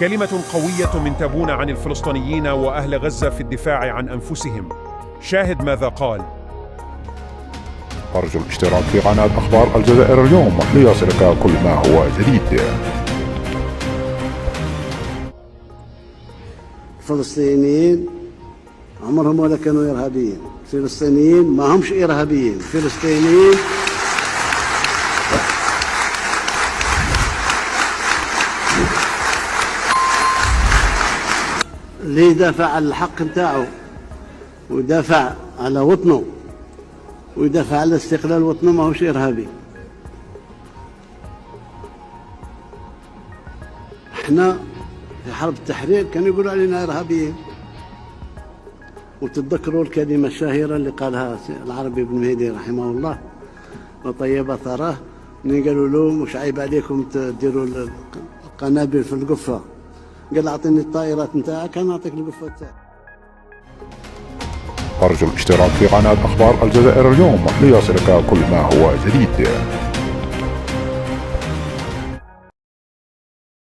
كلمة قوية من تابون عن الفلسطينيين وأهل غزة في الدفاع عن أنفسهم. شاهد ماذا قال. أرجو الاشتراك في قناة أخبار الجزائر اليوم ليصلك كل ما هو جديد. الفلسطينيين عمرهم ولا كانوا إرهابيين. الفلسطينيين ما همش إرهابيين. الفلسطينيين اللي يدافع على الحق نتاعو ويدافع على وطنه ويدافع على استقلال وطنه ما هوش إرهابي. احنا في حرب التحرير كانوا يقولوا علينا إرهابيين. وتتذكروا الكلمة الشهيرة اللي قالها العربي بن مهدي رحمه الله وطيب ثراه، اللي قالوا له مش عيب عليكم تديروا القنابل في القفة؟ قال أعطيني الطائرات نتاعك أنا أعطيك القفة نتاعك. أرجو الاشتراك في قناة أخبار الجزائر اليوم ليصلك كل ما هو جديد.